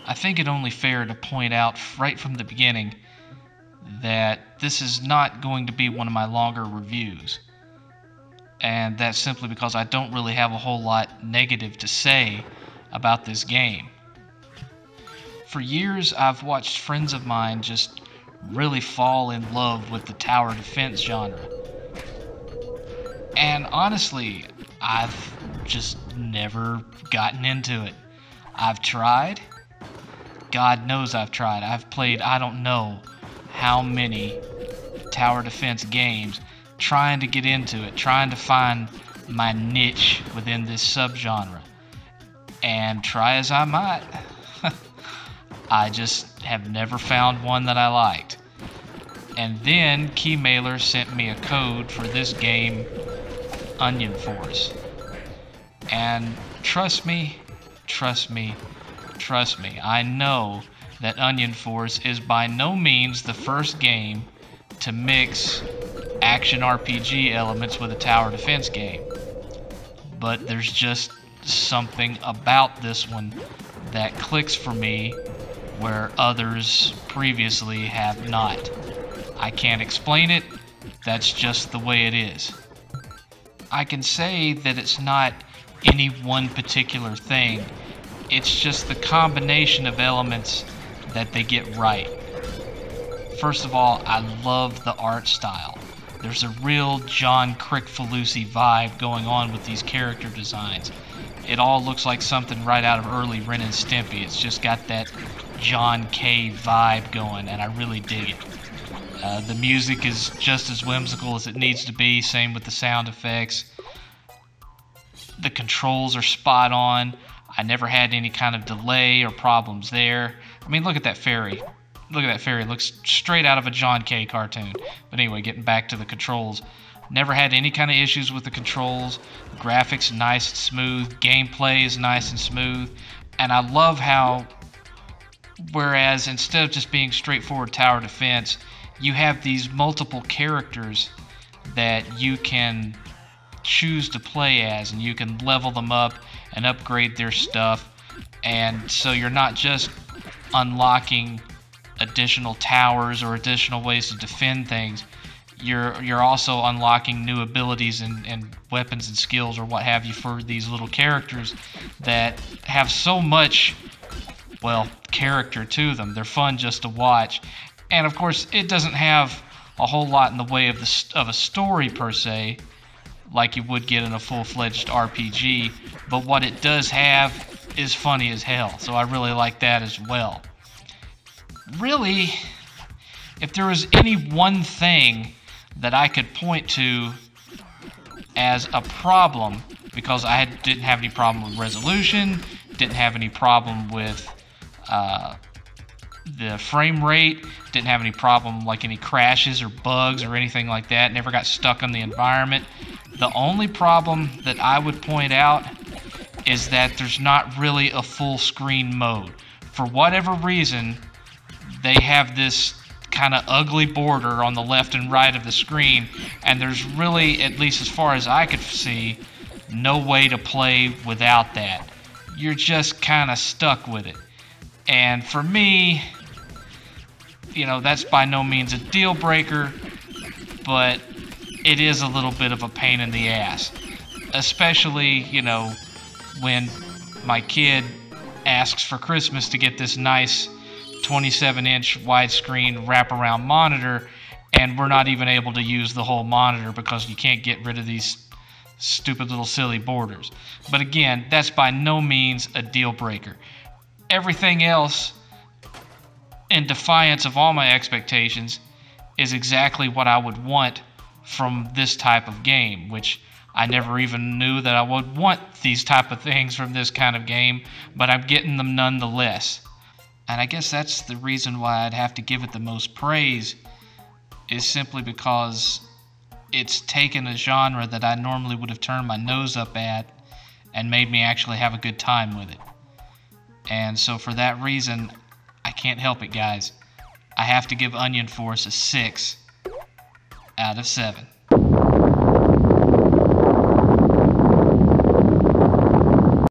I think it only fair to point out right from the beginning that this is not going to be one of my longer reviews. And that's simply because I don't really have a whole lot negative to say about this game. For years, I've watched friends of mine just really fall in love with the tower defense genre. And honestly, I've just never gotten into it. I've tried. God knows I've tried. I've played I don't know how many tower defense games trying to get into it, trying to find my niche within this subgenre. And try as I might, I just have never found one that I liked. And then Keymailer sent me a code for this game, Onion Force. And trust me, I know that Onion Force is by no means the first game to mix action RPG elements with a tower defense game. But there's just something about this one that clicks for me where others previously have not. I can't explain it, that's just the way it is. I can say that it's not any one particular thing, it's just the combination of elements that they get right. First of all, I love the art style. There's a real John Kricfalusi vibe going on with these character designs. It all looks like something right out of early Ren and Stimpy. It's just got that John K vibe going, and I really dig it. The music is just as whimsical as it needs to be, same with the sound effects. The controls are spot on. I never had any kind of delay or problems there. I mean, look at that fairy. Look at that fairy. It looks straight out of a John K cartoon. But anyway, getting back to the controls. Never had any kind of issues with the controls. Graphics nice and smooth. Gameplay is nice and smooth. And I love how, whereas instead of just being straightforward tower defense, you have these multiple characters that you can choose to play as, and you can level them up and upgrade their stuff. And so you're not just unlocking additional towers or additional ways to defend things. You're also unlocking new abilities and weapons and skills or what have you for these little characters that have so much, well, character to them. They're fun just to watch. And of course, it doesn't have a whole lot in the way of a story per se, like you would get in a full-fledged RPG. But what it does have is funny as hell. So I really like that as well. Really, if there was any one thing that I could point to as a problem, because I didn't have any problem with resolution, didn't have any problem with the frame rate, didn't have any problem like any crashes or bugs or anything like that, never got stuck on the environment. The only problem that I would point out is that there's not really a full screen mode. For whatever reason, they have this kind of ugly border on the left and right of the screen, and there's really, at least as far as I could see, no way to play without that. You're just kind of stuck with it. And for me, you know, that's by no means a deal breaker, but it is a little bit of a pain in the ass. Especially, you know, when my kid asks for Christmas to get this nice 27-inch widescreen wraparound monitor, and we're not even able to use the whole monitor because you can't get rid of these stupid little silly borders. But again, that's by no means a deal breaker. Everything else, in defiance of all my expectations, is exactly what I would want from this type of game, which I never even knew that I would want these type of things from this kind of game, but I'm getting them nonetheless. And I guess that's the reason why I'd have to give it the most praise, is simply because it's taken a genre that I normally would have turned my nose up at and made me actually have a good time with it. And so for that reason, I can't help it, guys. I have to give Onion Force a 6 out of 7.